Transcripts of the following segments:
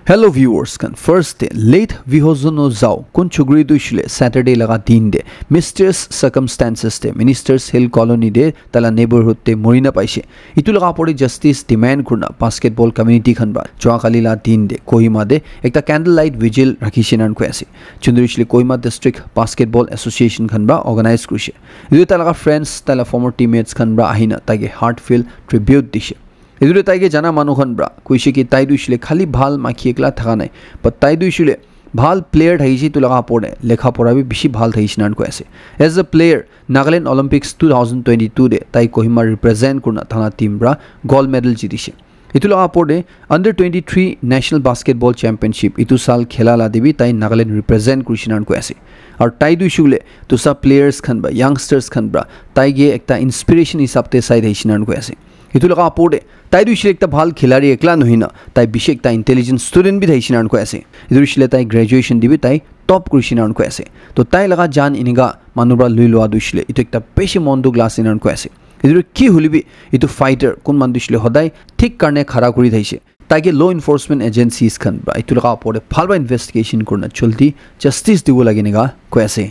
Hello viewers, can first day late vihozono zao kun chugri du shile Saturday laga din de mysterious circumstances de Ministers Hill Colony de tala neighborhood te morina paise itu laga pore justice demand kurna basketball community khan ba joa kali la din de Kohima de ekta candlelight vigil rakhishinan ko ase chundri shile Kohima district basketball association khan ba organize kurise itu tala friends tala former teammates khan ba ahina tage heartfelt tribute dishe এদুরে তাইকে জানা মানুখন bra কইছে কি তাই দুইছিলে খালি ভাল মাখি একলা থাকা নাই বাট তাই দুইছিলে ভাল প্লেয়ার থাইছি তো লাগা পড়ে লেখা পড়া বি বেশি ভাল থাইছি নান কইছে as a player Nagaland Olympics 2022 দে তাই কোহিমা রিপ্রেজেন্ট করনা থানা টিম ব্রা গোল্ড মেডেল জিতিছে ইতু লাগা পড়ে আন্ডার 23 ন্যাশনাল বাস্কেটবল চ্যাম্পিয়নশিপ ইতু সাল খেলালা দেবি তাই নাগাল্যান্ড রিপ্রেজেন্ট করছি নান কইছে আর তাই দুইছিলে তো সব প্লেয়ার্স খান বা ইয়াংস্টার্স খান ব্রা তাইগে একটা ইন্সপিরেশন হিসাবতে সাইড হাইছি নান কইছে itu laga apode tai duishile ekta bhal khilari ekla nohina tai bishe ekta intelligent student bi thaishinan ko ase itu duishile tai graduation dibi tai top kurishinan ko ase to tai laga jan iniga manubra lui loa duishile itu ekta beshi mondu glass inan ko ase itu ki hulibi itu fighter kun man duishile hodai thik karne khara kuri thaise taike law enforcement agencies khan ba itu laga apode phalba investigation korna cholti justice dibo laginiga ko ase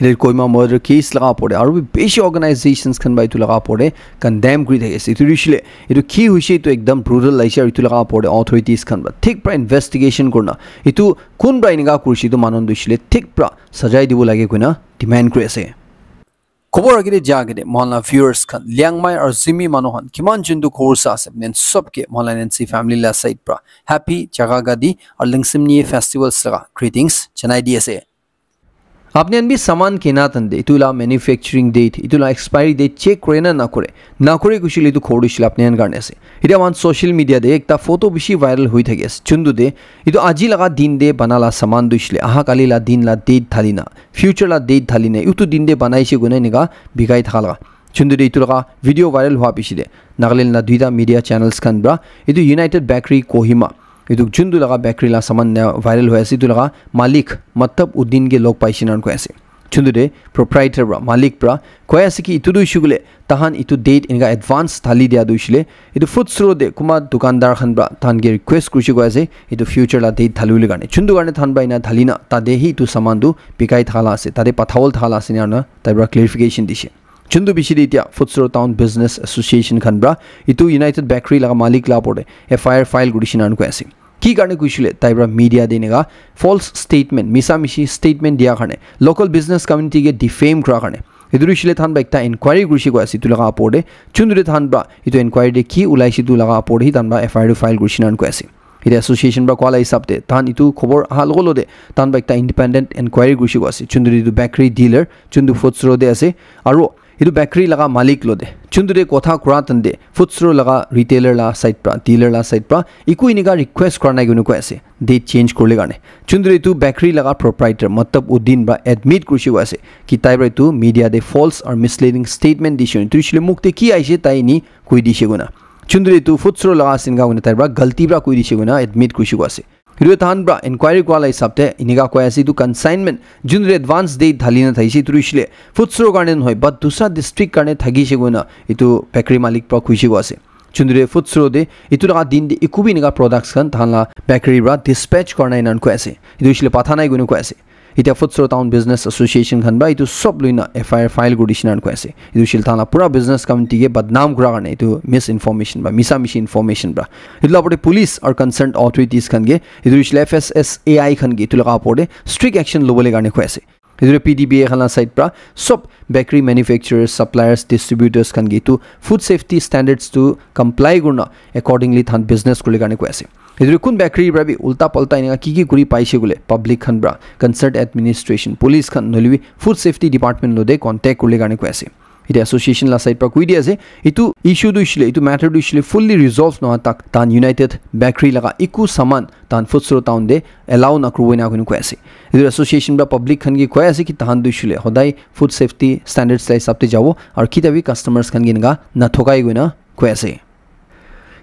इधर Kohima murder case लगा पड़े और भी बेशी organisations खन by तो लगा पड़े कंडेम करी थे इतु रिशले इतु की हुई तो एकदम ब्रूटल लाइशा इतु लगा पड़े अथॉरिटीज खन बा ठीक प्रा इन्वेस्टिगेशन करना इतु कौन ब्रा इनका कुर्सी तो मानन दुशले ठीक प्रा सजाई दिबो लागे कोना डिमांड करे से खबर आगे जागे मोहल्ला व्यूअर्स खन लियांगमाई और जिमी मनोहन किमान जिंदु कोर्सा से नेन सबके मोहल्ला नेंसी फैमिली ला साइड प्रा हैप्पी जगागदी और लिंगसिमनी फेस्टिवल्स लगा ग्रीटिंग्स चनाई दिए से आपने अनबी सामान केना तंदे इतुला मैन्युफैक्चरिंग डेट इतुला एक्सपायरी डेट चेक करेना ना करे कुशिले तो खोडिशिल आपने अन करने से इटा वन सोशल मीडिया दे एकता फोटो बिशी वायरल हुई थगे चुंदु दे इतो आजी लगा दिन दे बनाला सामान दुशिले आहा काली ला दिन ला डेट थालिना फ्यूचर ला डेट थालिने इतु दिन दे बनाइसे गुने निगा बिगाई थाला चुंदु दे इतुला वीडियो वायरल हुआ बिशी दे नागालैंड ला दुईटा मीडिया चैनल्स खन ब्रा इतु यूनाइटेड बेकरी कोहिमा इतु जुंदु लगा बेकरी ला सामान वायरल हुआ ऐसे इतु लगा मालिक मतलब उद्दीन के लोग पाइशिनान को ऐसे चुंदु दे प्रोप्राइटर ब्रा मालिक ब्रा को ऐसे कि इतु दुइशुगले तहान इतु डेट इनका एडवांस थाली दिया दुइशले इतु फुड स्टोर दे कुमा दुकानदार खन ब्रा तहान के रिक्वेस्ट कुछ को ऐसे इतु फ्यूचर ला डेट थालु लगाने चुंदु गाने थान बाइना थालीना तादे ही इतु सामान दु पिकाई थाला से तादे पथावल थाला से ना ताइब्रा क्लियरिफिकेशन दिशे चुंदु बिशिदी इतिया food store town business association खन ब्रा इतु यूनाइटेड बेकरी लगा मालिक ला पड़े एफआईआर फाइल गुडिशिनान को ऐसे की करने कुछले ताइब्रा मीडिया देनेगा फॉल्स स्टेटमेंट मिसामिशी स्टेटमेंट दिया करने लोकल बिजनेस कम्युनिटी के डिफेम करा करने इधरुशिले थान बा एकता इंक्वायरी गुरशी को ऐसी तुलगा अपोडे चुंदुरे थान बा इतो इंक्वायरी दे की उलाइसी तुलगा अपोडे ही थान बा एफआईआर फाइल गुरशिनान को ऐसे इधर एसोसिएशन बा क्वाला हिसाब दे थान इतु खबर हाल गोलो दे थान बा एकता इंडिपेंडेंट इंक्वायरी गुरशी को ऐसे चुंदुरे दु बेकरी डीलर चुंदु फूड स्टोर दे ऐसे आरो इधर बेकरी लगा मालिक लो दे चुंदुरे कोथा कुरा तंदे फूड स्टोर लगा रिटेलर ला साइड प्रा डीलर ला साइड प्रा इको इनिका रिक्वेस्ट करना गुनु को ऐसे डेट चेंज कर लेगाने चुंदुरे तू बेकरी लगा प्रोप्राइटर मतलब उद्दीन बा एडमिट कुर्सी को ऐसे कि ताइब्रा तू मीडिया दे फॉल्स और मिसलीडिंग स्टेटमेंट दिशो तू इसलिए मुक्ति की आइसे ताई नी कोई दिशे गुना चुंदुरे तू फूड स्टोर लगा सिंगा गुना ताइब्रा गलती ब्रा कोई दिशे गुना एडमिट कुर्सी को ऐसे हिरो थान ब्रा इंक्वायरी क्वाला हिसाबते इनिगा को ऐसी तू कंसाइनमेंट जुन एडवांस डेट धालिना थाइसी तू इसले फूड स्टोर करने होय बट दूसरा डिस्ट्रिक्ट करने थगिसे गुना इतु बेकरी मालिक प्र खुशी को आसे चुंदुरे फूड स्टोर दे इतु लगा दिन दे इकुबी निगा प्रोडक्ट्स खन थानला बेकरी ब्रा डिस्पैच करना इनन को ऐसे इतु इसले पाथानाय गुनु को ऐसे इटा food store town business association खन बा इतु सब लुइना एफआईआर फाइल गुडिशिनान को ऐसे इतु शिल थाना पूरा बिजनेस कम्युनिटी के बदनाम करा करने इतु मिस इन्फॉर्मेशन बा मिसा मिशी इन्फॉर्मेशन बा इतला पड़े पुलिस और कंसर्न अथॉरिटीज खन के इतु शिल एफएसएसएआई खन के इतु लगा पड़े स्ट्रिक्ट एक्शन लोबले करने को ऐसे इधर पीडीबीए खला साइड प्रा सब बेकरी मैन्युफैक्चरर्स सप्लायर्स डिस्ट्रीब्यूटर्स खन गे to food safety standards to comply गुना अकॉर्डिंगली थान बिजनेस को लेगाने को ऐसे इधर कुन बेकरी ब्रा भी उल्टा पलटा इनका की गुरी पाइसे गुले पब्लिक खन ब्रा कंसर्न एडमिनिस्ट्रेशन पुलिस खन नलिवी फूड सेफ्टी डिपार्टमेंट लो दे कांटेक्ट को लेगाने को ऐसे इधर एसोसिएशन ला साइड पर कोई दिया से इतु इशू दु इशले इतु मैटर दु इशले फुल्ली रिजॉल्व न तक तान यूनाइटेड बेकरी लगा इकु सामान तान food store town they allow न क्रुवेना गुनु को ऐसे इधर एसोसिएशन बा पब्लिक खन की को ऐसे कि तान दु इशले होदाई फूड सेफ्टी स्टैंडर्ड्स लाई सबते जाओ और किताबी कस्टमर्स खन गिनगा न थोकाई गुना को ऐसे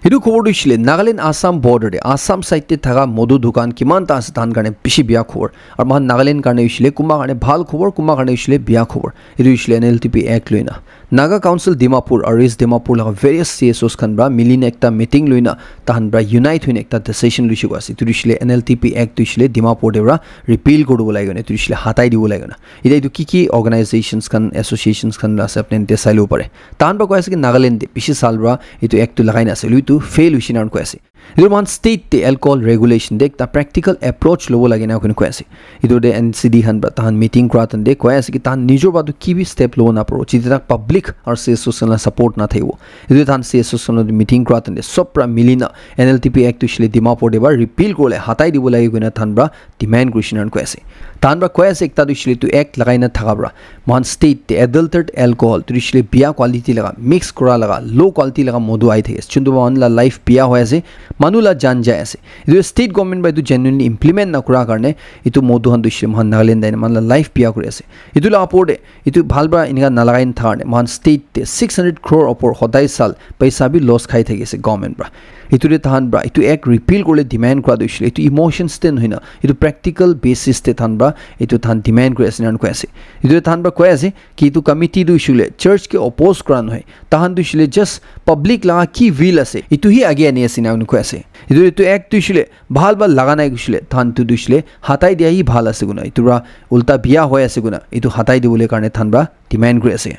हिदु खबर दिसिले नागालैंड आसाम बॉर्डर दे आसाम साइड ते थागा मधु दुकान किमान ता आसे तान कारणे पिसि बिया खबर और मान नागालैंड कारणे दिसिले कुमा कारणे भाल खबर कुमा कारणे दिसिले बिया खबर हिदु दिसिले एनएलटीपी एक्ट लइना नागा काउंसिल दिमापुर और इस दिमापुर लगा वेरियस सीएसओस खनब्रा मिलिन एकता मीटिंग लइना ताहनब्रा यूनाइट होइन एकता डिसिजन लुइसि गसि तु दिसिले एनएलटीपी एक्ट दिसिले दिमापुर देब्रा रिपील करबो लागने तु दिसिले हटाइ दिबो लागने इदे तु की ऑर्गेनाइजेशंस खन एसोसिएशंस खन लासे अपने ते साइलो परे ताहनब्रा कयसे कि नागालैंड दे पिसि सालब्रा इतु एक्ट लगाइन आसे लुइतु फेल हुइसिनान कयसे इदु मान स्टेट ते अल्कोहल रेगुलेशन दे एकता प्रैक्टिकल अप्रोच लोबो लागेना कने कयसे इदु दे एनसीडी हनब्रा ताहन मीटिंग क्रातन दे कयसे कि ताहन निजो बादु किबि स्टेप लो ना परो चिता पब्लिक और सीएसओसन सपोर्ट ना थैवो इदु ताहन सीएसओसन मीटिंग क्रातन दे सबरा मिलिना एनएलटीपी एक्ट तुसिले दिमापुर देबा रिपील कोले हटाइ दिबो लागि गना थानब्रा डिमान्ड क्रिसिनान कयसे तानब्रा कयसे एकता तुसिले तु एक्ट लगाइना थागाब्रा मान स्टेट ते एडल्टेड अल्कोहल तुसिले बिया क्वालिटी लगा मिक्स करा लगा लो क्वालिटी लगा मधु आइ थेस चुन्दु मानला लाइफ बिया होयसे मानुला जान जायसे इदु स्टेट गवर्नमेंट बाय दु जेन्युइनली इम्प्लिमेंट ना करा करने इतु मधु हन दुसिले मान नागालैंड दाइन मानला लाइफ बिया करेसे इदु ला अपोडे इतु भालब्रा इनगा नालागाइन थारने मान स्टेट ते 600 crore अपर हदाय साल पैसा भी लॉस खाइ थगेसे गवर्नमेंट ब्रा इतुरे थानब्रा इतु एक रिपील कोले डिमांड करा दुसिले इतु इमोशंस ते नहिना इतु प्रैक्टिकल बेसिस ते थानब्रा इतु थान डिमांड करेसिनान कयसे इतु थानब्रा कयसे कि इतु कमिटी दुसिले चर्च के अपोज करा नहय ताहन दुसिले जस्ट पब्लिक ला की विल असे इतु ही आगे आनिसिनान कयसे इतु एक दुसिले भाल बा लगानाय गुसिले थान तु दुसिले हटाइ दिया ही भाल असे गुना इतुरा उल्टा बिया होय असे गुना इतु हटाइ दिबोले कारणे थानब्रा demand करेसे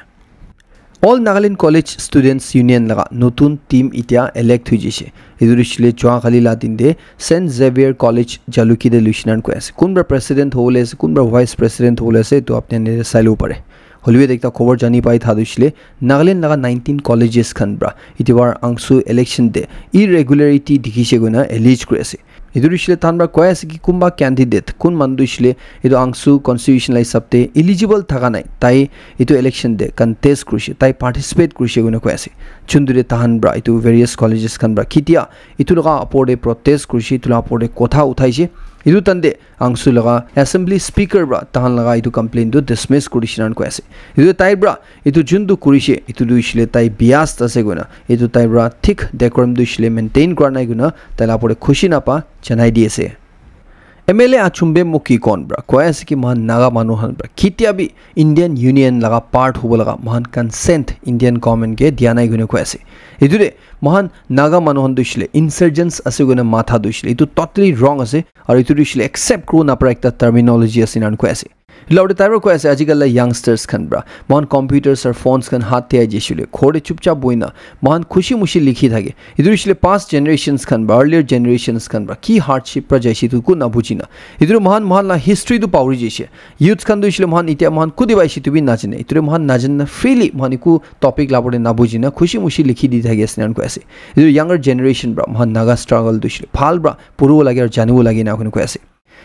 All Nagaland College Students Union laga notun team itia elect huijise idurishile chwa khali latin de St Xavier College Jaluki de Lucinan ko ase kunbra president hole ase kunbra vice president hole ase to apne ne sailo pare holwe dekta खबर जानी पाइ थादुसिले नागालैंड लगा 19 colleges खनब्रा इतिवार अंगसु election they irregularity दिखिसे गुना एलिज करेसे इदुरिसिले थानब्रा कयसे कि कुंबा candidate कुन मंदुसिले इदु अंगसु constitution लाई सबते eligible थागा नाइ ताइ इतु इलेक्शन दे कंटेस्ट कृषि ताइ पार्टिसिपेट कृषि गुना कयसे चुन्दुरे थानब्रा इतु वेरियस कॉलेजेस खनब्रा खितिया इतु लगा अपोडे प्रोटेस्ट कृषि तुला अपोडे कोथा उठाइसे इदु तंदे अंगसु लगा असेंबली स्पीकर ब्रा तहन लगा इतु कंप्लेन दु डिसमिस कुरिसिनान कयसे इदु ताइब्रा इतु जुन्दु कुरिसे इतु दुइसिले ताइ बियास तसे गुना इतु ताइब्रा थिक डेकोरम दुइसिले मेंटेन करनाइ गुना तला परे खुशी नापा जनाइ दिएसे एमएलए आचुम्बे मुखी कोन ब्रा कयसे कि महान नागा मानुहन ब्रा खितिया भी इंडियन यूनियन लगा पार्ट होबो लगा महान कंसेंट इंडियन गवर्नमेंट के दियानाइ गुने कयसे इदुरे महान नागा मानुहन दुइसिले इंसर्जेंट्स असे गुने माथा दुइसिले इतु टोटली रॉन्ग असे और इतु दुइसिले एक्सेप्ट करू नापरा एकता टर्मिनोलॉजी असिनान कयसे लौडे ताइब्रा कयसे आजिकल यंगस्टर्स खनब्रा महान कंप्यूटर्स और फोन्स खन हाथ ते आइजिसिले खोडे चुपचाप बोइना महान खुशी मुशी लिखि थाके इदुरिसिले पास्ट जनरेशंस खनब्रा अर्लियर जनरेशंस खनब्रा की हार्डशिप प्र जाइसि तु कुन नबुजिना इदुरु महान महान ला हिस्ट्री दु पावरि जिसे यूथ खन दुइसिले महान इतिया महान कुदिबाइसि तुबि नाजिने इतुरे महान नाजिन फ्रीली महान इकु टॉपिक लाबोडे नबुजिना खुशी मुशी लिखि दि थाके स्नान कयसे इदुरु यंगर जनरेशन ब्रा महान नागा स्ट्रगल दुइसिले फाल ब्रा पुरो लागि और जानुबो लागि ना कुन कयसे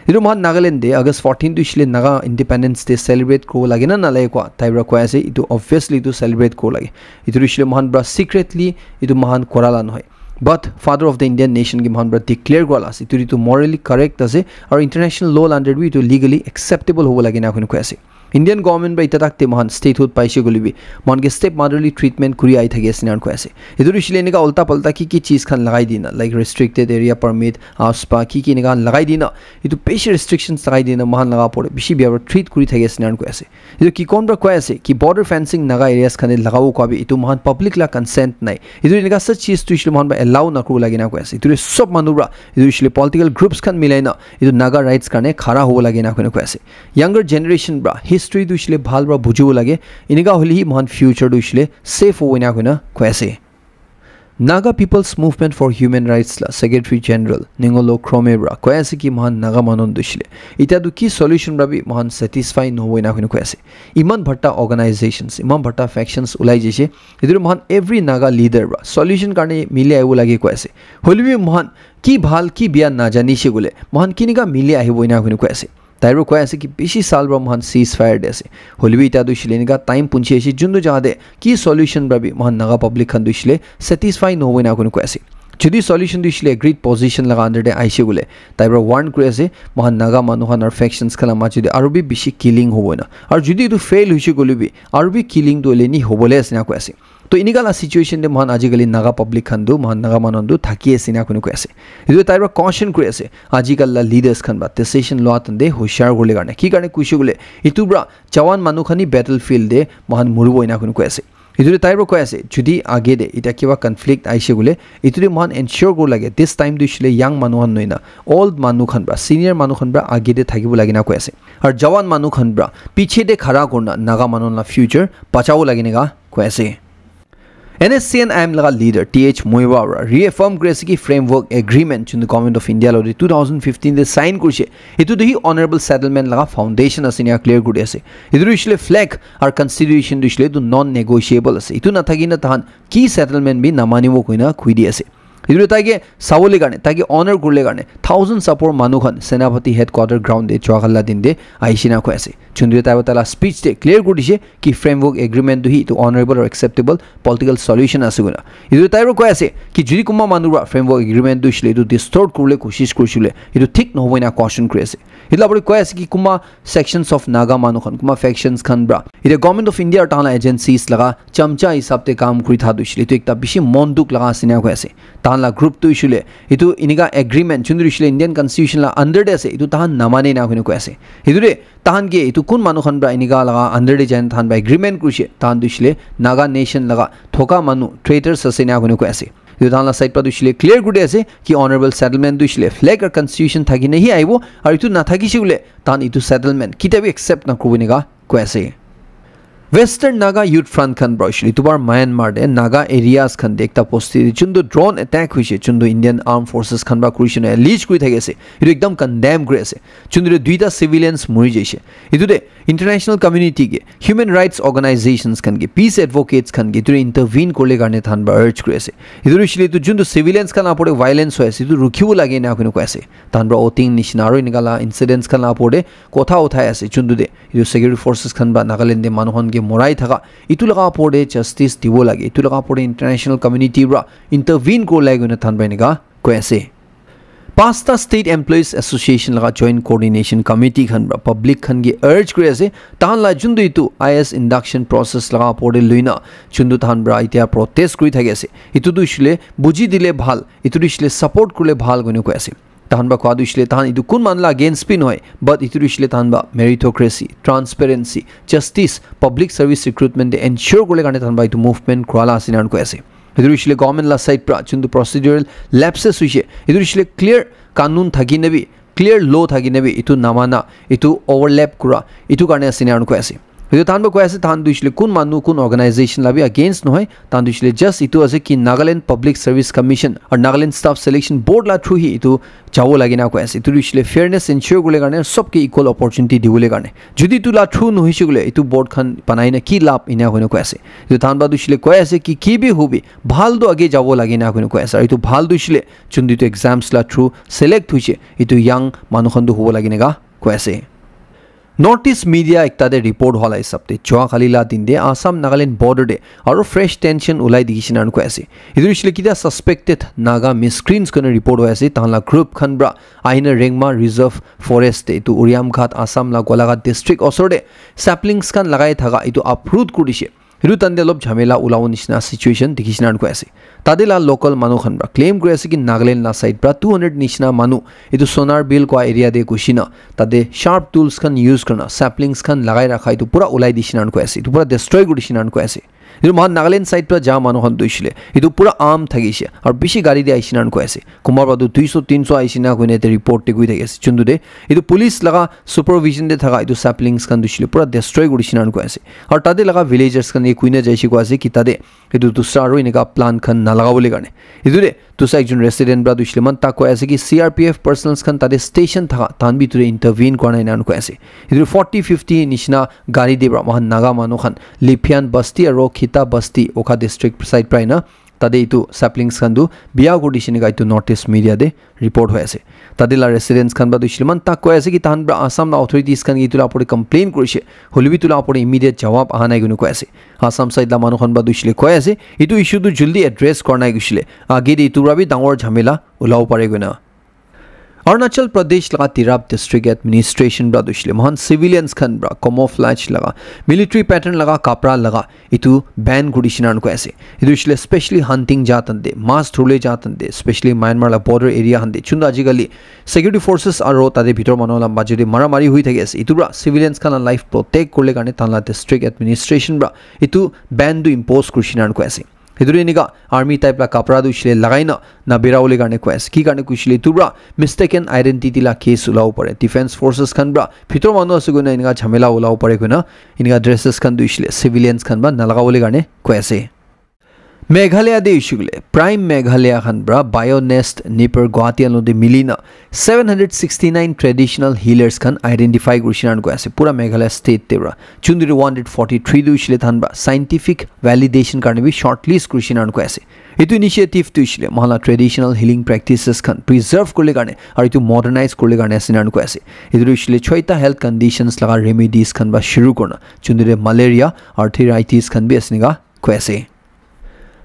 इदु महान नागालैंड दे अगस्त 14 दुइसिले नागा इंडिपेंडेंस डे सेलिब्रेट को लागे ना नाले को ताइब्रा कयसे इदु ऑब्वियसली इदु सेलिब्रेट को लागे इदु दुइसिले महान ब्रा सीक्रेटली इदु महान कोराला नहय but father of the Indian nation के महान ब्रा डिक्लेयर गलास इदु मॉरली करेक्ट असे और इंटरनेशनल लॉ अंडर भी इदु लीगली एक्सेप्टेबल होबो लागे ना कुन कयसे इंडियन गवर्नमेंट बाय तताकते महान स्टेटहुड पाइसे गलिबि मन के स्टेप मदरली ट्रीटमेंट कुरी आइ थागे सिनान कयसे इदु रिसिले निका उल्टा पल्टा की चीज खान लगाइ दिना लाइक रेस्ट्रिक्टेड एरिया परमिट आसपा की निका लगाइ दिना इदु पेशे रेस्ट्रिक्शंस लगाइ दिना महान लगा पड़े बिसि बियावर ट्रीट कुरी थागे सिनान कयसे इदु की कोनब्रा कयसे कि बॉर्डर फेंसिंग नगा एरियास खाने लगाउ कबि इदु महान पब्लिक ला कंसेंट नाइ इदु निका सच चीज तुइसिले महान बा अलाउ नकरु लागिना कयसे इदु सब मानुब्रा इदु रिसिले पॉलिटिकल ग्रुप्स खान मिलाइना इदु नागा राइट्स खाने खरा हो लागिना कयसे यंगर जनरेशन ब्रा हिस्ट्री दुइसिले भालब्रा बुझिबो लागे इनिगा होली महान फ्यूचर दुइसिले सेफ होइना कुना कयसे Naga peoples movement for human rights ला सेक्रेटरी जनरल निंगोलो क्रोमेब्रा कयसे कि महान नागा मानन दुइसिले इता दु की सॉल्यूशन ब्राबी महान सैटिस्फाई नहोइना कुना कयसे इमान भट्टा ऑर्गेनाइजेशंस इमान भट्टा फैक्शंस उलाई जेसे इदुर महान एवरी नागा लीडर ब्रा सॉल्यूशन करने मिले आइबो लागे कयसे होली महान की भाल की बिया ना जानिसे गुले महान किनिगा मिले आइबोइना कुना कयसे ताइब्रो कयसे कि बेसी साल ब्रा महान सीज फायर देसे होलबी इता दुइसिले निगा टाइम पुंचेसी जुन्दु जादे की सॉल्यूशन ब्राबी महान नागा पब्लिक खन दुइसिले सैटिस्फाई नहोइना कुन कयसे जदि सॉल्यूशन दुइसिले ग्रेट पोजीशन लगा अंडर दे आइसे गुले ताइब्रो वार्न करेसे महान नागा मानुहान और फैक्शंस खला माजुदे आरबी बिसि किलिंग होबोना और जदि दु फेल हुइसे गुलिबी आरबी किलिंग दोलेनी होबोले असना कयसे তো ইনিগালা সিচুয়েশন দে মহান আজিকালি নাগা পাব্লিক খানদু মহান নাগা মানন্দু থাকিয়ে সিনা কোনো কৈ আছে ইদু তাইৰ কশন কৰি আছে আজিকালা লিডাৰ্স খান বা ডিসিশন লোৱাতন দে হুশাৰ গলে কাৰণে কি কাৰণে কৈছো গলে ইতুব্ৰা জৱান মানুহখানি বেটল ফিল্ড দে মহান মুৰুবইনা কোনো কৈ আছে ইদুৰে তাইৰ কৈ আছে যদি আগে দে এটা কিবা কনফ্লিক্ট আইছে গলে ইতুৰে মহান এনশিওৰ গো লাগে দিস টাইম দিছিলে ইয়াং মানুহন নইনা ওল্ড মানুহখান বা সিনিয়ৰ মানুহখান বা আগে দে থাকিব লাগে না কৈ আছে আৰু জৱান মানুহখান বা পিছে দে খৰা কৰনা নাগা মানুহৰ ফিউচাৰ বাঁচাব লাগে নেগা কৈ আছে NSCN-IM laga leader TH Moiwara reaffirm krise ki framework agreement in the government of India lori 2015 de sign kurise itu de honorable settlement laga foundation asinia clear kuri ase idu isle flag or constitution isle du non negotiable ase itu na thagi na tahan ki settlement bi namanibo koina khuidi ase ইদুৰে তাইকে সাৱলে কাৰণে তাইকে অনাৰ কৰলে কাৰণে thousand সাপৰ মানুহখন সেনাপতি headquarter ground দে চোৱাখালা দিন দে আইছিনা কৈ আছে চুন্দ্ৰে তাইবা তালা স্পীচ দে ক্লিয়াৰ কৰি দিছে কি ফ্ৰেমৱৰ্ক এগ্ৰিমেণ্ট দুহি টু অনাৰেবল আৰু একসেপ্টেবল পলিটিকেল সলিউশন আছে গুনা ইদুৰে তাইৰো কৈ আছে কি যদি কোমা মানুহৰ ফ্ৰেমৱৰ্ক এগ্ৰিমেণ্ট দুছিলে ইটো ডিষ্টৰ্ট কৰলে কোশিশ কৰিছিলে ইটো ঠিক নহবই না কোৱেশ্চন কৰি আছে ইলা বৰি কৈ আছে কি কোমা সেকশনস অফ নাগা মানুহখন কোমা ফেকশনস খান ব্ৰা ইটা গভৰ্নমেণ্ট অফ ইণ্ডিয়াৰ টানা এজেন্সিজ লগা চামচা হিচাপতে কাম কৰি থা দুছিলে ইটো একটা বেছি মনদুক লগা সিনা কৈ আছে তানলা গ্ৰুপ তো ইছুলে ইটো ইনিকা এগ্ৰিমেণ্ট চুন্দ্ৰ ইছুলে ইণ্ডিয়ান কনষ্টিটিউশ্যন লা আণ্ডাৰ দে আছে ইটো তাহান নামানে না কোনো কৈ আছে ইদুৰে তাহান গে ইটো কোন মানুহখন ব্ৰা ইনিকা লগা আণ্ডাৰ দে জান তাহান বা এগ্ৰিমেণ্ট কৰিছে তাহান দুছিলে নাগা নেশ্যন লগা থকা মানুহ ট্ৰেটাৰ্ছ আছে না কোনো কৈ আছে ইটো তাহানলা সাইড পা দুছিলে ক্লিয়াৰ কৰি আছে কি অনাৰেবল সেটেলমেণ্ট দুছিলে ফ্লেগ আৰু কনষ্টিটিউশ্যন থাকি নেহি আহিব আৰু ইটো নাথাকিছে বোলে তাহান ইটো সেটেলমেণ্ট কিতাবি একসেপ্ট নকৰিব নেগা কৈ আছে Western Naga Youth Front Khan Broshli Tubar Myanmar de Naga areas Khan dekta posti chundu drone attack hoise chundu Indian Armed Forces Khan ba Christian leach kuri thagese idu ekdam condemn kuri ase chundu duita civilians mori jaise idu de international community ge human rights organizations Khan ge peace advocates Khan ge idu intervene korle garne than ba urge kuri ase idu shili tu chundu civilians Khan apode violence hoise idu rukhibo lage na kono ko ase tan ba oting nishnaro inigala incidents Khan apode kotha uthai ase chundu de idu security forces Khan ba Nagaland de manuhon ge morai thaga itu laga pore justice dibo lage itu laga pore international community ra intervene ko lage na than bainiga ko ase pasta state employees association laga joint coordination committee khan ra public khan ge urge kore ase tan la jundu itu is induction process laga pore luina chundu than bra itia protest kuri thage ase itu du isle buji dile bhal itu isle support kule bhal gone ko ase tahan ba kwa duishle tahan idu kun manla against pin hoy but itu duishle tahan ba meritocracy transparency justice public service recruitment de ensure gole garne tahan ba itu movement krala asinan ko ase itu duishle government la side pra chundu procedural lapses hoise itu duishle clear kanun thagi nebi clear law thagi nebi itu namana itu overlap kura itu garne asinan ko ase Itu tahan ba কৈ আছে tahan duishle kun manu kun organization labi against nohoy tahan duishle just itu ase ki Nagaland Public Service Commission or Nagaland Staff Selection Board la through hi itu jabo lagi na কৈ আছে itu duishle fairness ensure gole garne sobke equal opportunity dibole garne jodi tu la through nohise gole itu board khan banai na ki lab ina hoino কৈ আছে itu tahan ba duishle কৈ আছে ki bi hobi bhal do age jabo lagi na hoino কৈ আছে itu bhal duishle chundi tu exams la through select hoise itu young manu khan do hobo lagi nega কৈ আছে North East media ekta de report hola isapte choa khalila din de Assam Nagaland border de aro fresh tension ulai digishinan ko ase idu isle kida suspected naga miscreants kone report hoy ase tanla group khan bra aina Rengma Reserve Forest de tu Uriam Ghat Assam la Golaghat district osorde saplings khan lagai thaga itu uproot kurise idu tande lob jhamela ulao nishna situation digishinan ko ase tadela local manu khan bra claim kore ase ki Nagaland la side bra 200 nishna manu itu sonar bill ko area de kushina tade sharp tools khan use karna saplings khan lagai rakha itu pura ulai dishinan ko ase itu pura destroy gudishinan ko ase idu man Nagaland side pra ja manu khan duisile itu pura arm thagise ar bishi gari de aishinan ko ase kumar badu 200 300 aishina koine te report te gui thagise chundu de itu police laga supervision de thaga itu saplings khan duisile pura destroy gudishinan ko ase ar tade laga villagers khan e kuine jaisi ko ase ki tade itu dusra aro inega plan khan nalaga bole garne idu de tusa ekjon resident bra duisile man ta ko ase ki CRPF personnels khan tade station thaga tan biture intervene korna inan ko ase idu 40 50 nishna gari de bra mahan naga manu khan Lipian Basti aro Khita Basti Okha district side praina tade itu saplings khan du biya godishine ga itu notice media de report hoy ase tadela residents khan ba duisile man ta ko ase ki tahan bra Assam na authorities khan itula apore complain korise holibi tula apore immediate jawab ahanai gunu ko ase Assam side la manu khan ba duisile ko ase itu issue du juldi address kornai gisile age de itu rabi dangor jhamela ulao pare guna Arunachal Pradesh laga Tirap district administration bra dushle mohan civilians khan bra camouflage laga military pattern laga kapra laga itu ban gudishinan ko ase itu isle especially hunting jatan de mass thule jatan de especially Myanmar la border area hande chunda ajigali security forces aro tade bhitor manola majori maramari hui thake ase itu bra civilians khan life protect korle garne tanla district administration bra itu ban du impose kurishinan ko ase Hiduri niga army type la kapra du isle lagaina na biraule garne ko ase ki garne kuisle tubra mistaken identity la case ulao pare defense forces khan bra bhitor manu ase guna inga jhamela ulao pare guna inga dresses khan du isle civilians khan ba nalagaule garne ko ase Meghalaya de ishugule prime Meghalaya khan bra BioNest Nipper Guwahati alode milina 769 traditional healers khan identify gurishinan ko ase pura Meghalaya state te bra chundiri 143 du ishile than ba scientific validation karne bi shortlist gurishinan ko ase itu initiative tu ishile mahala traditional healing practices khan preserve korle garne aru itu modernize korle garne asinan ko ase itu ishile choita health conditions laga remedies khan ba shuru korna chundiri malaria arthritis khan bi asniga ko ase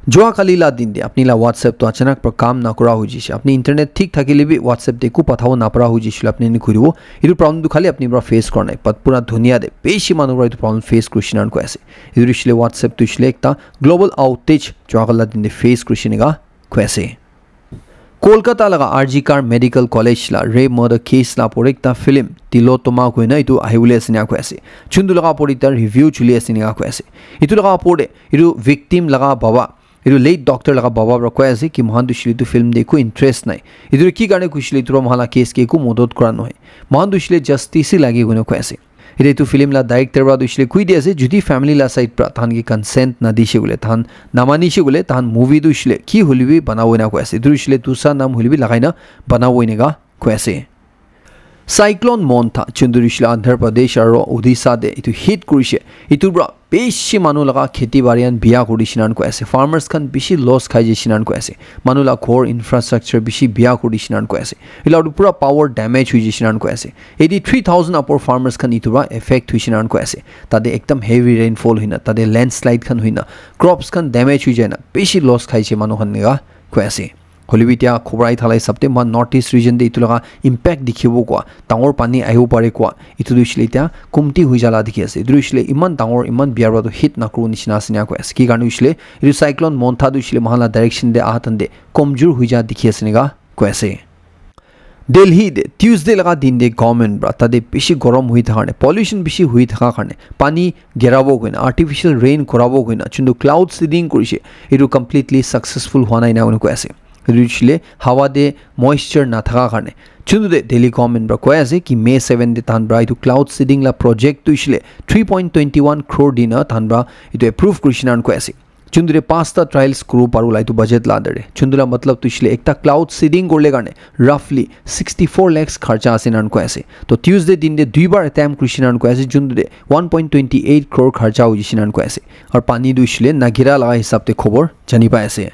जोआ कालीला दिन दे अपनी ला WhatsApp तो अचानक पर काम ना करा हो जिसे अपनी इंटरनेट ठीक थाकिले भी व्हाट्सएप दे को पठाओ ना परा हो जिसे अपने ने खुरिवो इदु प्रॉब्लम दु खाली अपनी बरा फेस करना है पत पूरा दुनिया दे पेशी मानु बरा इदु प्रॉब्लम फेस क्रिश्चियन को ऐसे इदु इसले व्हाट्सएप तो इसले एकता ग्लोबल आउटेज जोआ काला दिन दे फेस क्रिश्चियन को ऐसे कोलकाता लगा आरजी कार मेडिकल कॉलेज ला रेप मर्डर केस ला पोरेक्ता फिल्म तिलोत्तमा कोइना इतु आहिउले सिना को ऐसे चुंदु लगा पोरिता रिव्यू चुली सिना को ऐसे इतु लगा पोरे इतु विक्टिम लगा बाबा इदु लेट डॉक्टर लगा बाबा रा कोयासे कि महान दुशली तु फिल्म देखो इंटरेस्ट नाइ इदु की गाने कुशली तुरो महाला केस के को मदद करानो है महान दुशले जस्टिस लागे गुनो कोयासे इदे तु फिल्म ला डायरेक्टर बा दुशले कुइ दियासे जुदी फैमिली ला साइड प्रा थान की कंसेंट ना दिशे गुले थान नामानी शे गुले थान मूवी दुशले की होलिबी बनावो ना कोयासे दुशले तुसा नाम होलिबी लगाइना बनावो नेगा कोयासे साइक्लोन मोन्था चुंदुरिशला आंध्र प्रदेश और ओडिशा दे इतु हिट कुरिशे इतु ब्रा पेशी मानु लगा खेती बारियान बिया कुरिशिनान को ऐसे फार्मर्स खान बिशी लॉस खाइ जेशिनान को ऐसे मानु ला कोर इंफ्रास्ट्रक्चर बिशी बिया कुरिशिनान को ऐसे इला पूरा पावर डैमेज हुई जेशिनान को ऐसे 83,000 अपर फार्मर्स खान इतु ब्रा इफेक्ट हुइशिनान को ऐसे तादे एकदम हेवी रेनफॉल हुइना तादे लैंडस्लाइड खान हुइना क्रॉप्स खान डैमेज हुइ जायना पेशी लॉस खाइ छे मानु खान नेगा को ऐसे होलिबिटिया खबराई थालाई सबते मा नॉर्थ ईस्ट रीजन दे इतुलगा इंपैक्ट दिखिबो को तांगर पानी आइबो पारे को इतु दुइसलेतिया कुमति हुइ जाला दिखि आसे दुइसले इमान तांगर इमान बियारबा तो हिट नाक्रो निसिना सिना को आसे की गानु इसले इरु साइक्लोन मोन्था दुइसले महाला डायरेक्शन दे आहतन दे कमजोर हुइ जा दिखि आसेनेगा को आसे दिल्ली दे ट्यूसडे लगा दिन दे गवर्नमेंट ब्रा तादे बेसी गरम हुई थाने पॉल्यूशन बेसी हुई था खाने पानी गेराबो गइना आर्टिफिशियल रेन कराबो गइना चुंदु क्लाउड सीडिंग करिसे इरु कम्प्लीटली सक्सेसफुल होना इना उनको ऐसे रिचले हवा दे मॉइस्चर ना था खाने चुंदु दे दिल्ली गवर्नमेंट ब्रा कोया से कि मे 7 दे तान ब्रा इतु क्लाउड सीडिंग ला प्रोजेक्ट तो इसले 3.21 करोड़ दिना तान ब्रा इतु अप्रूव कृष्णान को ऐसे चुंदुरे 5टा ट्रायल्स करो पारू लाइतु बजेट ला दरे चुंदुला मतलब तो इसले एकटा क्लाउड सीडिंग करले गाने रफली 64 लाख खर्चा आसेनान को ऐसे तो ट्यूसडे दिन दे दुई बार अटेम्प्ट कृष्णान को ऐसे चुंदुरे 1.28 करोड़ खर्चा हो जिसिनान को ऐसे और पानी दु इसले नागिरा लगा हिसाब ते खबर जानि पाए ऐसे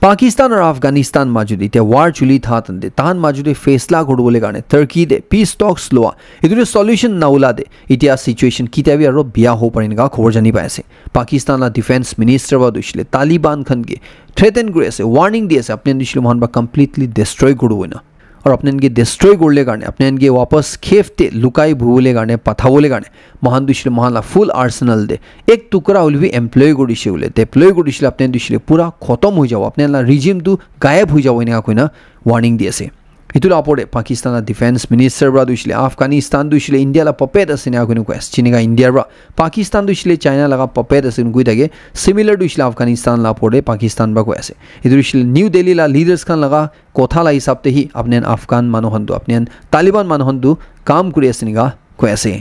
पाकिस्तान और अफगानिस्तान माजुदे इते वार चुली था तंदे तान माजुदे फैसला घोडबोले गाने टर्की दे पीस टॉक्स लोआ इदुरे सॉल्यूशन नाउला दे इतिया सिचुएशन किताबी और बिया हो परेनगा खबर जानि पाएसे पाकिस्तान ला डिफेंस मिनिस्टर वा दुशले तालिबान खन के थ्रेटन करे से वार्निंग दिए से अपने दुशले मोहन बा कंप्लीटली डिस्ट्रॉय घोडबोना और अपने इनके डिस्ट्रॉय गोले गाने अपने इनके वापस खेफते लुकाई भूले गाने पथावले गाने महान दुशले महान फुल आर्सेनल दे एक टुकड़ा उल भी एम्प्लॉय गोडिशे उले डिप्लॉय गोडिशले अपने दुशले पूरा खत्म हो जाओ अपने ला रिजिम तू गायब हो जाओ इनका कोई ना वार्निंग दिए से इतुला अपोडे पाकिस्तान डिफेंस मिनिस्टर ब्रा दुशले अफगानिस्तान दुशले इंडिया ला पपेट असिना कोन को चिनिगा इंडिया ब्रा पाकिस्तान दुशले चाइना लगा पपेट असिन गुइ दगे सिमिलर दुशले अफगानिस्तान ला पोडे पाकिस्तान बा को ऐसे इदुशले न्यू दिल्ली ला लीडर्स खान लगा कोथा ला हिसाब ते ही अपने अफगान मानो हंदु अपने तालिबान मानो हंदु काम कुरि असिनिगा को ऐसे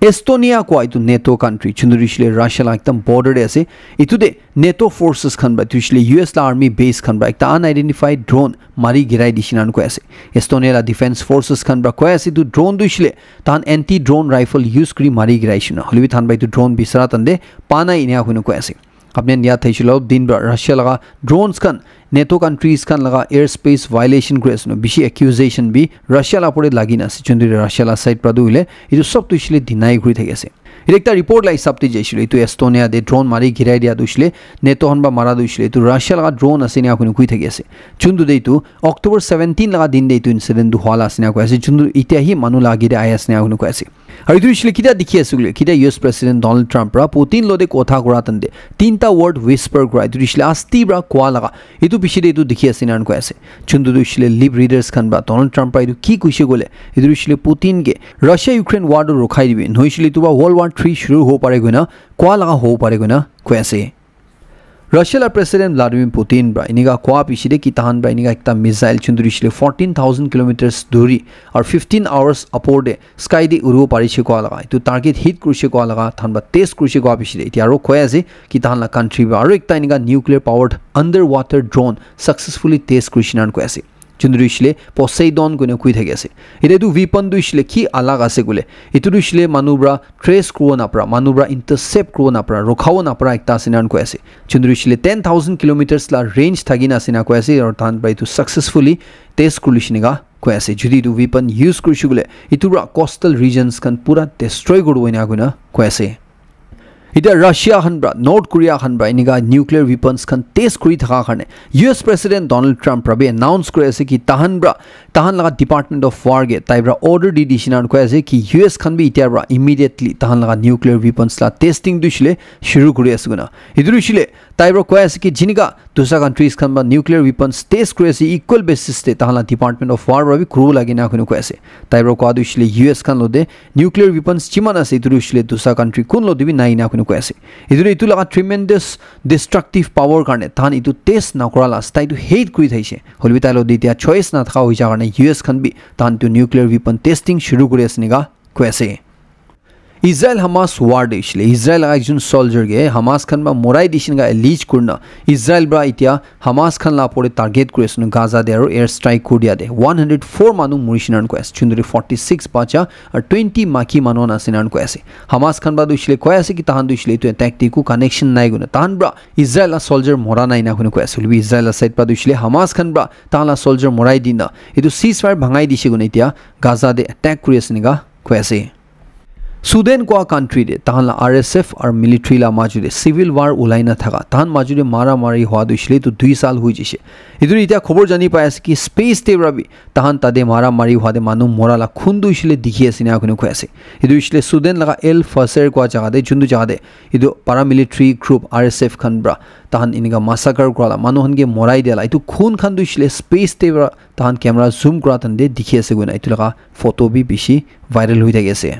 एस्टोनिया को इतु नेटो कंट्री चुंदुरिशले रशिया ला एकदम बॉर्डर दे ऐसे इतु दे नेटो फोर्सेस खन बा तुशले यूएस ला आर्मी बेस खन बा एकता अनआइडेंटिफाइड ड्रोन मारी गिराई दिशिनान को ऐसे एस्टोनिया ला डिफेंस फोर्सेस खन बा को ऐसे तु ड्रोन दुशले तान एंटी ड्रोन राइफल यूज करी मारी गिराई शिना हलबी थान बा तु ड्रोन बिसरा तंदे पाना इन्या हुन को ऐसे अपने निया थैछलो दिन बा रशिया लगा ड्रोन्स खन नेटो कंट्रीज खन लगा एयर स्पेस वायलेशन ग्रेस नो बिशी एक्यूजेशन भी रशिया ला पड़े लागिना से चुंदुरे रशिया ला साइड प्रदुले इदु सब तुइसले दिनाई गुरि थगेसे এটা রিপোর্ট লাই সাপতে যাইছিল এটো এস্তোনিয়া দে ড্রোন মারি ঘিরাই দিয়া দুইছিলে নেতোহন বা মারা দুইছিলে এটো রাশিয়া লাগা ড্রোন আছে নি আকুনি কুই থাকি আছে চুন্দু দেইটো অক্টোবর 17 লাগা দিন দেইটো ইনসিডেন্ট দু হল আছে নি আকু আছে চুন্দু ইতিয়াহি মানু লাগি দে আইএস নি আকুনি কুই আছে আৰু ইটো ইছলে কিটা দেখি আছুলে কিটা ইউএস প্ৰেসিডেন্ট ডোনাল্ড ট্ৰাম্প ৰা পুতিন লদে কথা কৰা তন্দে তিনটা ওয়াৰ্ড হুইস্পাৰ কৰা ইটো ইছলে আস্তি ব্রা কোয়া লাগা ইটো পিছিদে ইটো দেখি আছে নান কুই আছে চুন্দু ইছলে লিভ রিডার্স খান বা ডোনাল্ড ট্রাম্প রা ইটো কি কইছে গলে ইটো ইছলে পুতিন কে রাশিয়া ইউক্রেন ওয়ার রখাই দিবে নইছলে ইটো বা ওয়ার্ল্ড ওয়ার 3 শুরু हो पारे गना কোয়া লাগা हो पारे गना কুই আছে রাশিয়ার প্রেসিডেন্ট ভ্লাদিমির পুতিন ব্রা ইনিগা কোয়া পিছিদে কি তাহান ব্রা ইনিগা একটা মিসাইল চুন্দুরিছলে 14000 কিলোমিটারস দূরি আর 15 আওয়ার্স আপোর্ডে স্কাই দি উড়িব পাৰিছে কোয়া লাগা ইটো টাৰ্গেট হিট কৰিছে কোয়া লাগা থানবা টেস্ট কৰিছে কোয়া পিছিদে ইতি আৰু কয় আছে কি তাহানলা কান্ট্ৰি বা আৰু একটা ইনিগা nuclear powered underwater drone successfully test কৰিছে নান কয় আছে চুন্দুরিছলে পসাইডন কোনে কুই থাকি আছে এটা তো উইপন দুইছলে কি আলাগ আছে গলে ইটো দুইছলে মানুব্রা ট্রেস করব নাপরা মানুব্রা ইন্টারসেপ্ট করব নাপরা রখাও নাপরা একটা আছে নান কয় আছে চুন্দুরিছলে 10000 কিলোমিটারস লা রেঞ্জ থাকি না আছে না কয় আছে আর তান বাই তো সাকসেসফুলি টেস্ট করলিছনিগা কয় আছে যদি তো উইপন ইউজ কৰিছে গলে ইটোরা কোস্টাল রিজনস কান পুরা ডিস্ট্রয় করব না গুনা কয় আছে এটা রাশিয়া হানব্রা নর্থ কোরিয়া হানব্রা ইনিগা নিউক্লিয়ার ওয়েপন্স খান টেস্ট করি থাকা কারণে ইউএস প্রেসিডেন্ট ডোনাল্ড ট্রাম্প রাবে অ্যানাউন্স করে আছে কি তাহান লাগা ডিপার্টমেন্ট অফ ওয়ার গে তাইব্রা অর্ডার দি দিছিন আর কয় আছে কি ইউএস খান বি ইতিয়ারব্রা ইমিডিয়েটলি তাহান লাগা নিউক্লিয়ার ওয়েপন্স লা টেস্টিং দিছিলে শুরু করে আছে গুনা ইদুরিছিলে তাইব্রা কয় আছে কি জিনিগা দুসরা কান্ট্রিজ খান বা নিউক্লিয়ার ওয়েপন্স টেস্ট করে আছে ইকুয়াল বেসিস তে তাহান department of war Rabe crew লাগি না কোন কয় আছে তাইব্রা কয় দিছিলে ইউএস খান লদে নিউক্লিয়ার ওয়েপন্স চিমান আছে ইদুরিছিলে দুসরা কান্ট্রি কোন লদিবি নাই না কোন কয় আছে ইদুরে ইতু লাগা ট্রিমেন্ডাস ডিস্ট্রাকটিভ পাওয়ার কারণে তাহান ইতু টেস্ট না কৰা লাষ্ট তাই ইতু হেট কৰি থাইছে হলবি তাইলো দিতিয়া চয়েস না থাকা হৈ যা কারণে ইউএস খান বি তাহান ইতু নিউক্লিয়ার ওয়েপন টেস্টিং শুরু করে আছে নিগা কয় আছে ইসরায়েল হামাস ওয়ার দিছিলে ইসরায়েল একজন সোলজার গে হামাস খান বা মোরাই দিছিনগা লিজ করনা ইসরায়েল ব্রা ইতিয়া হামাস খান লা পরে টার্গেট করেছন গাজা দে আর এয়ার স্ট্রাইক করিয়া দে 104 মানু মরিশনান কয়েস চুন্দরি 46 বাঁচা আর 20 মাকি মানন আসিনান কয়েছে হামাস খান বা দুইছিলে কয় আছে কি তাহান দুইছিলে তো ট্যাকটিকু কানেকশন নাই গুনা তাহান ব্রা ইসরায়েল সোলজার মরা নাই না কোন কয়েছে লবি ইসরায়েল সাইড পা দুইছিলে হামাস খান ব্রা তাহালা সোলজার মরাই দিনা এটো সিজফায়ার ভাঙাই দিছে গুনা ইতিয়া গাজা দে অ্যাটাক করিয়াছে নিগা কয়েছে সুদান কোয়া কান্ট্রি দে তাহান আরএসএফ আর মিলিটারি লা মাজুদে সিভিল ওয়ার উলাইনা থাকা তাহান মাজুদে মারামারি হওয়া দুইছিলে তো 2 সাল হই যেছে ইদুরি ইতিয়া খবর জানি পাই আছে কি স্পেস তে রাবি তাহান তাদে মারামারি হওয়াদে মানু মরালা খুন দুইছিলে দেখি আছে না কোন কয় আছে ইদুরি ইছলে সুদান লাগা এল ফাসার কোয়া জায়গা দে জুন্দু জায়গা দে ইদু প্যারামিলিটারি গ্রুপ আরএসএফ খান ব্রা তাহান ইনিগা মাসাকার করা মানুহনকে মরাই দেলা ইতু খুন খান দুইছিলে স্পেস তে তাহান ক্যামেরা জুম করা তন্দে দেখি আছে গুনা ইতু লাগা ফটো বি বেশি ভাইরাল হই থাকেছে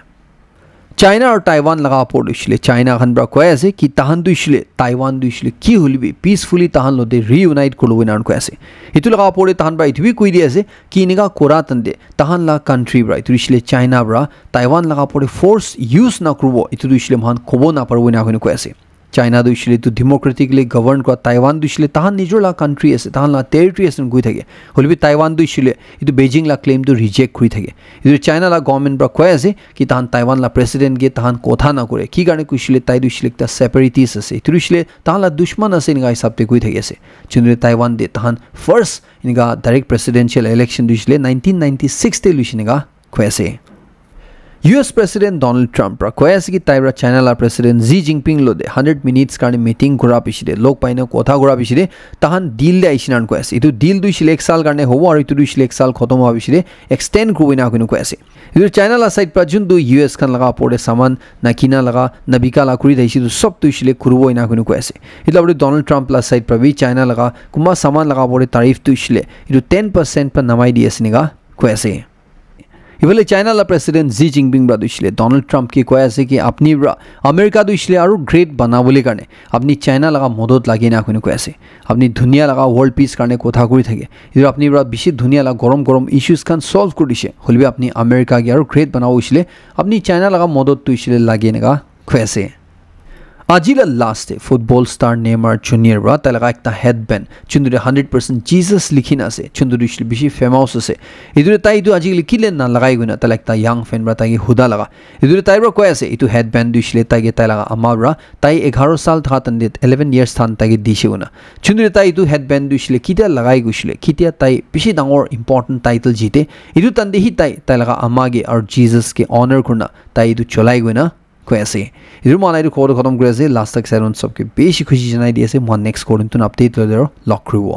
চাইনা আর তাইওয়ান লাগা পড়িছিলে চাইনা খান ব্রা কয় আছে কি তাহান দুইছিলে তাইওয়ান দুইছিলে কি হলিবি পিসফুলি তাহান লদে রিউনাইট করলবি নান কয় আছে ইতু লাগা পড়ে তাহান ব্রা ইতুবি কই দি আছে কি নিগা কোরা তন্দে তাহান লা কান্ট্রি ব্রা ইতুইছিলে চাইনা ব্রা তাইওয়ান লাগা পড়ে ফোর্স ইউজ না করব ইতু দুইছিলে মান খবো না পারবো না কয় আছে চাইনা দুইছিলে তো ডেমোক্রেটিকলি গভর্ন করা তাইওয়ান দুইছিলে তাহান নিজর লা কান্ট্রি আছে তাহান লা টেরিটরি আছে গই থাকে হলিবি তাইওয়ান দুইছিলে ইতু বেজিং লা ক্লেম তো রিজেক্ট করি থাকে ইতু চাইনা লা গভর্নমেন্ট ব্রা কয় আছে কি তাহান তাইওয়ান লা প্রেসিডেন্ট গে তাহান কথা না করে কি কারণে কইছিলে তাই দুইছিলে একটা সেপারেটিস্ট আছে ইতু দুইছিলে তাহান লা দুশমন আছে নিগা হিসাবতে কই থাকে আছে চুনরে তাইওয়ান দে তাহান ফার্স্ট নিগা ডাইরেক্ট প্রেসিডেন্সিয়াল ইলেকশন দুইছিলে 1996 তে লুইছিনিগা কয় আছে US President Donald Trump ra koi ase ki taibra China la President Xi Jinping lo de 100 minutes karne meeting gora piside lok paina kotha gora piside tahan deal de aishinan koi ase itu deal dui shile ek sal karne hobo aru itu dui shile ek sal khotom hoba piside extend kruina koi koi ase itu China la side pra jun du US kan laga pore saman nakina laga nabika la kuri daisi tu sob tu shile kurbo ina koi ase itu abri Donald Trump la side pra bi China laga kuma saman laga pore tarif tu shile itu 10% pa namai di ase niga koi ase ইবলে China লা president Xi Jinping ব্রা দুইছিলে Donald Trump কি কয় আছে কি আপনি bra America দুইছিলে আৰু গ্রেট বানাবলে কারণে আপনি চাইনা লাগা মদত লাগি না কোন কয় আছে আপনি দুনিয়া লাগা ওয়ার্ল্ড পিস কারণে কথা কই থাকে ইদু আপনি ব্রা বেশি দুনিয়া লাগা গরম গরম ইস্যুস খান সলভ কৰি দিছে হলবি আপনি আমেৰিকা গি আৰু গ্রেট বানাবইছিলে আপনি চাইনা লাগা মদত দুইছিলে লাগি নেগা কয় আছে আজিলা লাস্টে ফুটবল স্টার নেইমার জুনিয়র ব্রা তালাগা একটা হেডব্যান্ড চুন্দুরে 100% জিসাস লিখিন আছে চুন্দুরে বেশি ফেমাস আছে ইদুরে তাই ইদু আজি লিখিলে না লাগাই গুনা তালা একটা ইয়াং ফ্যান ব্রা তাই হুদা লাগা ইদুরে তাই ব্রা কয় আছে ইটু হেডব্যান্ড দিছিলে তাইগে তাই লাগা আমা ব্রা তাই 11 সাল থাকাতন 11 ইয়ার্স থান তাইগে দিছে গুনা চুন্দুরে তাই ইদু হেডব্যান্ড দিছিলে কিটা লাগাই গুছিলে কিটা তাই বেশি ডাঙৰ ইম্পর্টেন্ট টাইটেল জিতে ইদু তান দেহি তাই লাগা আমাগে আর জিসাস কে অনার করনা তাই ইদু চলাই গুনা কৈ আছে ইটো মনাই খবৰ খতম কৰি আছে লাষ্ট তক চাইৰন সবকে বেছি খুশি জনাই দি আছে মই নেক্সট কৰিম তুন আপডেট লৈ লক কৰিব